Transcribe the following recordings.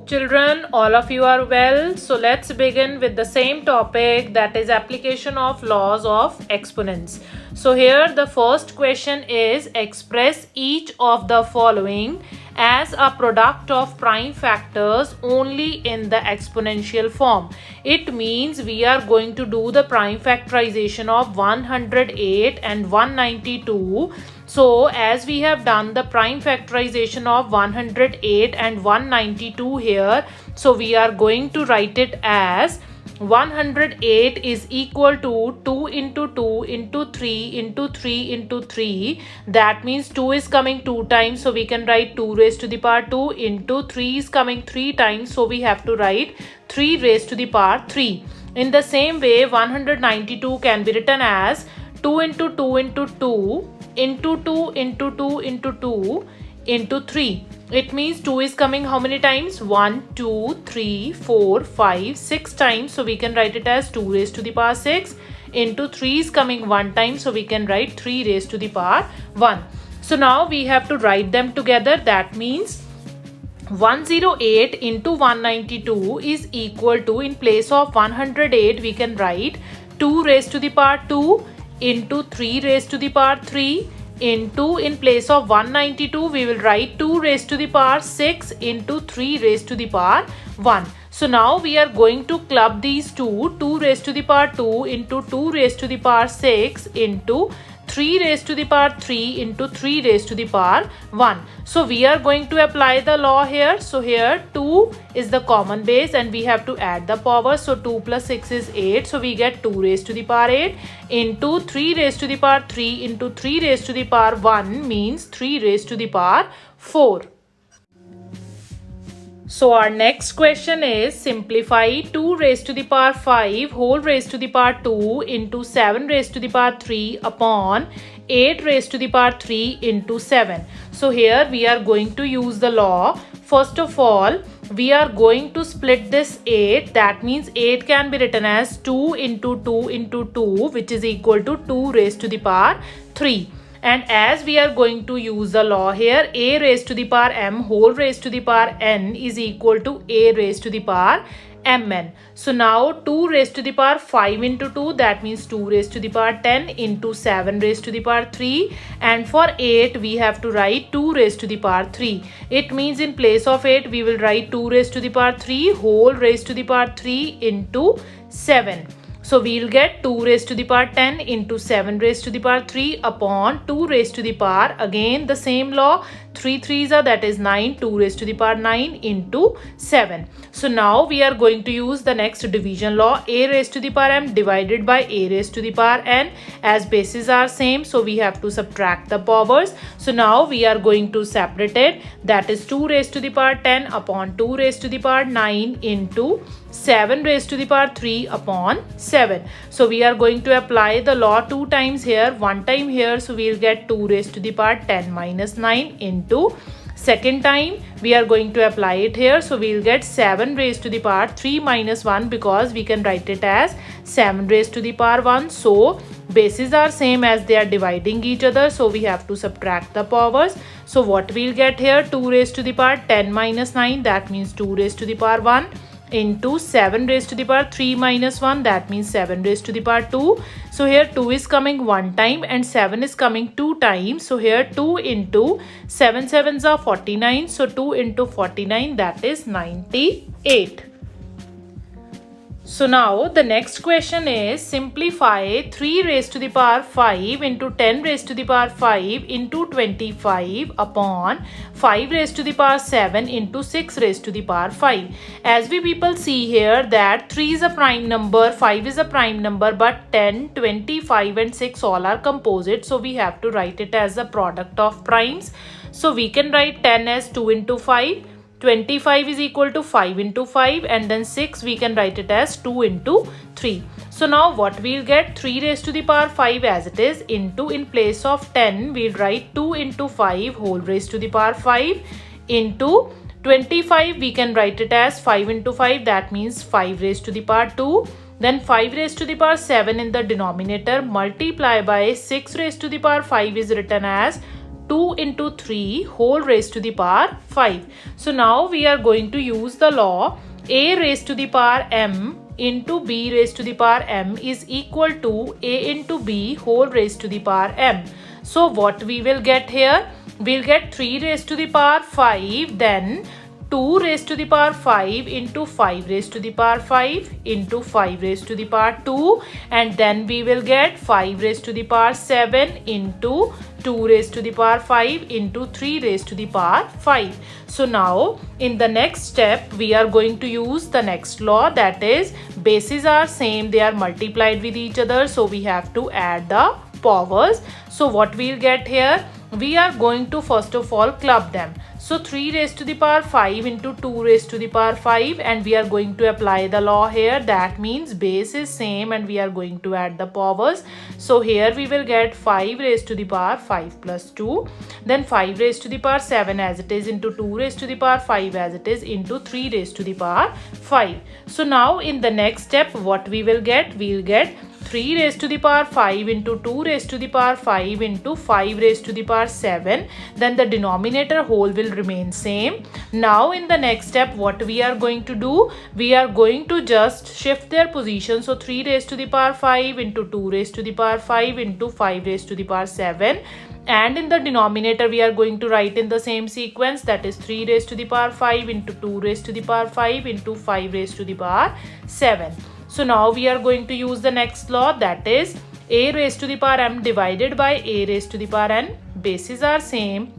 Children, all of you are well. So let's begin with the same topic, that is application of laws of exponents. So here the first question is, express each of the following as a product of prime factors only in the exponential form. It means we are going to do the prime factorization of 108 and 192. So as we have done the prime factorization of 108 and 192 here, so we are going to write it as 108 is equal to 2 into 2 into 3 into 3 into 3. That means 2 is coming 2 times, so we can write 2 raised to the power 2 into 3 is coming 3 times, so we have to write 3 raised to the power 3. In the same way, 192 can be written as 2 into 2 into 2 into 2 into 2 into 2 into 3. It means 2 is coming how many times? 1, 2, 3, 4, 5, 6 times. So we can write it as 2 raised to the power 6 into 3 is coming 1 time. So we can write 3 raised to the power 1. So now we have to write them together. That means 108 into 192 is equal to, in place of 108 we can write 2 raised to the power 2 into 3 raised to the power 3 into, in place of 192 we will write 2 raised to the power 6 into 3 raised to the power 1. So now we are going to club these two, 2 raised to the power 2 into 2 raised to the power 6 into 3 raised to the power 3 into 3 raised to the power 1. So we are going to apply the law here. So here 2 is the common base and we have to add the power. So 2 plus 6 is 8. So we get 2 raised to the power 8 into 3 raised to the power 3 into 3 raised to the power 1 means 3 raised to the power 4. So our next question is, simplify 2 raised to the power 5 whole raised to the power 2 into 7 raised to the power 3 upon 8 raised to the power 3 into 7. So here we are going to use the law. First of all, we are going to split this 8. That means 8 can be written as 2 into 2 into 2, which is equal to 2 raised to the power 3. And as we are going to use the law here, a raised to the power m whole raised to the power n is equal to a raised to the power mn. So now 2 raised to the power 5 into 2, that means 2 raised to the power 10 into 7 raised to the power 3. And for 8 we have to write 2 raised to the power 3. It means in place of 8 we will write 2 raised to the power 3 whole raised to the power 3 into 7. So we'll get 2 raised to the power 10 into 7 raised to the power 3 upon 2 raised to the power, again the same law, 3 3s are, that is 9, 2 raised to the power 9 into 7. So now we are going to use the next division law, a raised to the power m divided by a raised to the power n. As bases are same, so we have to subtract the powers. So now we are going to separate it, that is 2 raised to the power 10 upon 2 raised to the power 9 into 7 raised to the power 3 upon 7. So we are going to apply the law 2 times here, 1 time here, so we will get 2 raised to the power 10 minus 9 into, second time we are going to apply it here, so we will get 7 raised to the power 3 minus 1, because we can write it as 7 raised to the power 1. So bases are same as they are dividing each other, so we have to subtract the powers. So what we will get here, 2 raised to the power 10 minus 9, that means 2 raised to the power 1 into 7 raised to the power 3 minus 1, that means 7 raised to the power 2. So here 2 is coming 1 time and 7 is coming 2 times. So here 2 into 7 sevens are 49. So 2 into 49, that is 98. So now the next question is, simplify 3 raised to the power 5 into 10 raised to the power 5 into 25 upon 5 raised to the power 7 into 6 raised to the power 5. As we people see here that 3 is a prime number, 5 is a prime number, but 10, 25 and 6 all are composite. So we have to write it as a product of primes. So we can write 10 as 2 into 5. 25 is equal to 5 into 5, and then 6 we can write it as 2 into 3. So now what we'll get, 3 raised to the power 5 as it is into, in place of 10 we'll write 2 into 5 whole raised to the power 5 into 25 we can write it as 5 into 5, that means 5 raised to the power 2. Then 5 raised to the power 7 in the denominator multiply by 6 raised to the power 5 is written as 2 into 3 whole raised to the power 5. So now we are going to use the law a raised to the power m into b raised to the power m is equal to a into b whole raised to the power m. So what we will get here? We'll get 3 raised to the power 5, then 2 raised to the power 5 into 5 raised to the power 5 into 5 raised to the power 2, and then we will get 5 raised to the power 7 into 2 raised to the power 5 into 3 raised to the power 5. So now in the next step we are going to use the next law, that is bases are same, they are multiplied with each other, so we have to add the powers. So what we'll get here? We are going to first of all club them. So 3 raised to the power 5 into 2 raised to the power 5, and we are going to apply the law here. That means base is same and we are going to add the powers. So here we will get 5 raised to the power 5 plus 2, then 5 raised to the power 7 as it is into 2 raised to the power 5 as it is into 3 raised to the power 5. So now in the next step what we will get? We will get 3 raised to the power 5 into 2 raised to the power 5 into 5 raised to the power 7. Then the denominator whole will remain same. Now in the next step what we are going to do? We are going to just shift their position. So 3 raised to the power 5 into 2 raised to the power 5 into 5 raised to the power 7. And in the denominator we are going to write in the same sequence, that is 3 raised to the power 5 into 2 raised to the power 5 into 5 raised to the power 7. So now we are going to use the next law, that is a raised to the power m divided by a raised to the power n. Bases are same,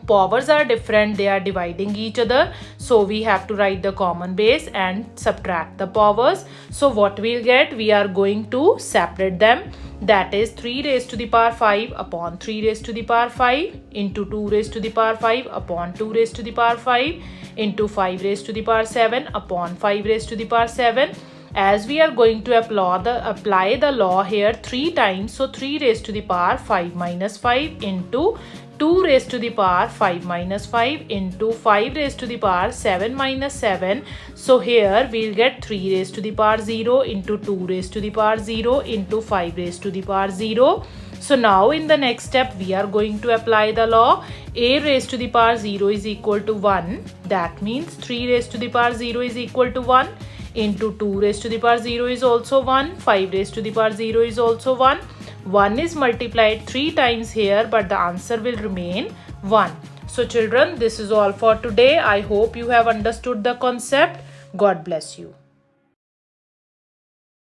powers are different, they are dividing each other. So we have to write the common base and subtract the powers. So what we'll get? We are going to separate them. That is 3 raised to the power 5 upon 3 raised to the power 5 into 2 raised to the power 5 upon 2 raised to the power 5 into 5 raised to the power 7 upon 5 raised to the power 7. As we are going to apply the law here 3 times, so 3 raised to the power 5 minus 5 into 2 raised to the power 5 minus 5 into 5 raised to the power 7 minus 7. So here we will get 3 raised to the power 0 into 2 raised to the power 0 into 5 raised to the power 0. So now in the next step we are going to apply the law a raised to the power 0 is equal to 1. That means 3 raised to the power 0 is equal to 1 into 2 raised to the power 0 is also 1, 5 raised to the power 0 is also 1. 1 is multiplied 3 times here, but the answer will remain 1. So children, this is all for today. I hope you have understood the concept. God bless you.